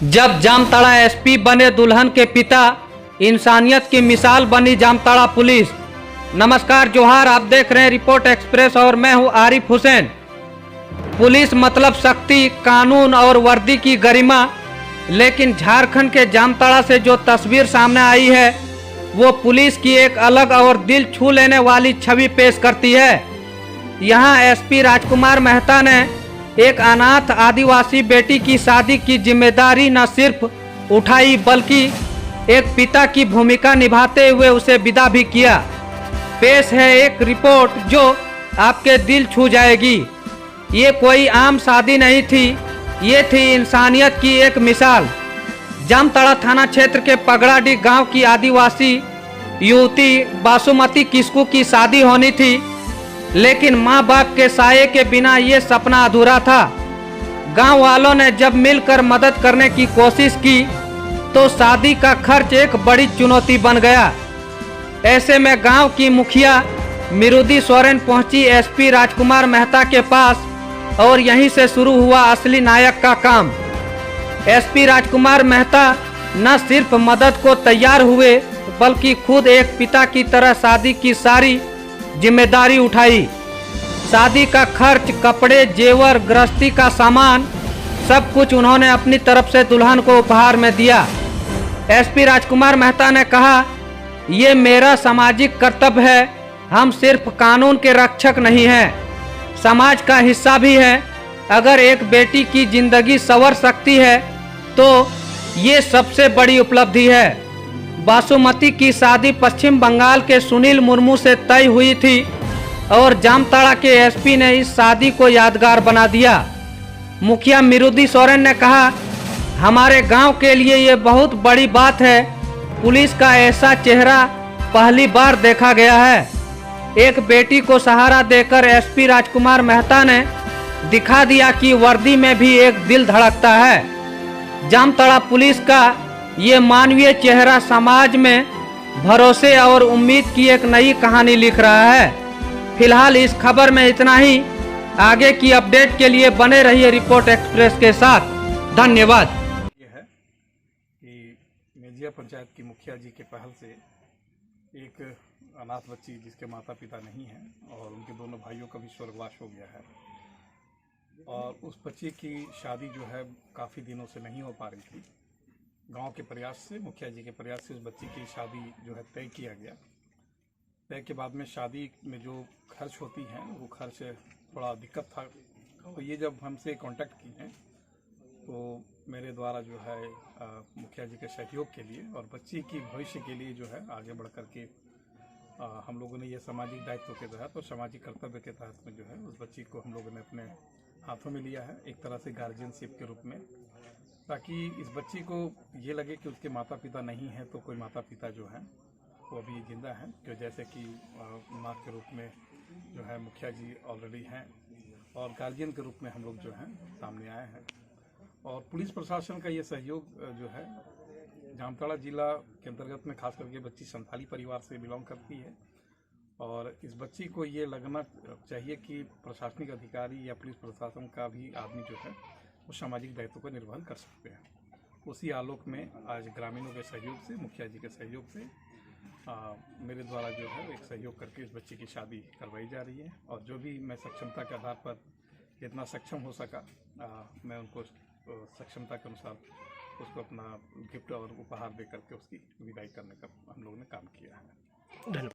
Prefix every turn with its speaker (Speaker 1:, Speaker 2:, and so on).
Speaker 1: जब जामताड़ा एसपी बने दुल्हन के पिता, इंसानियत की मिसाल बनी जामताड़ा पुलिस। नमस्कार, जोहार। आप देख रहे हैं रिपोर्ट एक्सप्रेस और मैं हूं आरिफ हुसैन। पुलिस मतलब शक्ति, कानून और वर्दी की गरिमा। लेकिन झारखंड के जामताड़ा से जो तस्वीर सामने आई है वो पुलिस की एक अलग और दिल छू लेने वाली छवि पेश करती है। यहाँ एसपी राजकुमार मेहता ने एक अनाथ आदिवासी बेटी की शादी की जिम्मेदारी न सिर्फ उठाई बल्कि एक पिता की भूमिका निभाते हुए उसे विदा भी किया। पेश है एक रिपोर्ट जो आपके दिल छू जाएगी। ये कोई आम शादी नहीं थी, ये थी इंसानियत की एक मिसाल। जामताड़ा थाना क्षेत्र के पगड़ाडी गांव की आदिवासी युवती बासुमती किस्कू की शादी होनी थी, लेकिन मां बाप के साये के बिना ये सपना अधूरा था। गांव वालों ने जब मिलकर मदद करने की कोशिश की तो शादी का खर्च एक बड़ी चुनौती बन गया। ऐसे में गांव की मुखिया मिरुदी सोरेन पहुंची एसपी राजकुमार मेहता के पास और यहीं से शुरू हुआ असली नायक का काम। एसपी राजकुमार मेहता न सिर्फ मदद को तैयार हुए बल्कि खुद एक पिता की तरह शादी की सारी जिम्मेदारी उठाई। शादी का खर्च, कपड़े, जेवर, गृहस्थी का सामान, सब कुछ उन्होंने अपनी तरफ से दुल्हन को उपहार में दिया। एसपी राजकुमार मेहता ने कहा, ये मेरा सामाजिक कर्तव्य है। हम सिर्फ कानून के रक्षक नहीं हैं, समाज का हिस्सा भी हैं। अगर एक बेटी की जिंदगी संवर सकती है तो ये सबसे बड़ी उपलब्धि है। बासुमती की शादी पश्चिम बंगाल के सुनील मुर्मू से तय हुई थी और जामताड़ा के एसपी ने इस शादी को यादगार बना दिया। मुखिया मिरुदी सोरेन ने कहा, हमारे गांव के लिए ये बहुत बड़ी बात है। पुलिस का ऐसा चेहरा पहली बार देखा गया है। एक बेटी को सहारा देकर एसपी राजकुमार मेहता ने दिखा दिया कि वर्दी में भी एक दिल धड़कता है। जामताड़ा पुलिस का ये मानवीय चेहरा समाज में भरोसे और उम्मीद की एक नई कहानी लिख रहा है। फिलहाल इस खबर में इतना ही। आगे की अपडेट के लिए बने रहिए रिपोर्ट एक्सप्रेस के साथ। धन्यवाद।
Speaker 2: ये है कि मेजिया पंचायत की मुखिया जी के पहल से एक अनाथ बच्ची जिसके माता पिता नहीं हैं और उनके दोनों भाइयों का भी स्वर्गवास हो गया है, और उस बच्ची की शादी जो है काफ़ी दिनों से नहीं हो पा रही थी। गांव के प्रयास से, मुखिया जी के प्रयास से उस बच्ची की शादी जो है तय किया गया। तय के बाद में शादी में जो खर्च होती हैं वो खर्च थोड़ा दिक्कत था। तो ये जब हमसे कांटेक्ट की हैं तो मेरे द्वारा जो है मुखिया जी के सहयोग के लिए और बच्ची की भविष्य के लिए जो है आगे बढ़ कर के हम लोगों ने ये सामाजिक दायित्व के तहत और सामाजिक कर्तव्य के तहत में जो है उस बच्ची को हम लोगों ने अपने हाथों में लिया है, एक तरह से गार्जियनशिप के रूप में, ताकि इस बच्ची को ये लगे कि उसके माता पिता नहीं हैं तो कोई माता पिता जो हैं वो अभी जिंदा हैं। तो जैसे कि माँ के रूप में जो है मुखिया जी ऑलरेडी हैं और गार्जियन के रूप में हम लोग जो हैं सामने आए हैं। और पुलिस प्रशासन का ये सहयोग जो है जामताड़ा जिला के अंतर्गत में खास करके बच्ची संथाली परिवार से बिलोंग करती है, और इस बच्ची को ये लगना चाहिए कि प्रशासनिक अधिकारी या पुलिस प्रशासन का भी आदमी जो है वो सामाजिक दायित्व को निर्वहन कर सकते हैं। उसी आलोक में आज ग्रामीणों के सहयोग से, मुखिया जी के सहयोग से मेरे द्वारा जो है एक सहयोग करके इस बच्ची की शादी करवाई जा रही है। और जो भी मैं सक्षमता के आधार पर जितना सक्षम हो सका मैं उनको सक्षमता के अनुसार उसको अपना गिफ्ट और उपहार दे करके उसकी विदाई करने का हम लोगों ने काम किया है। धन्यवाद।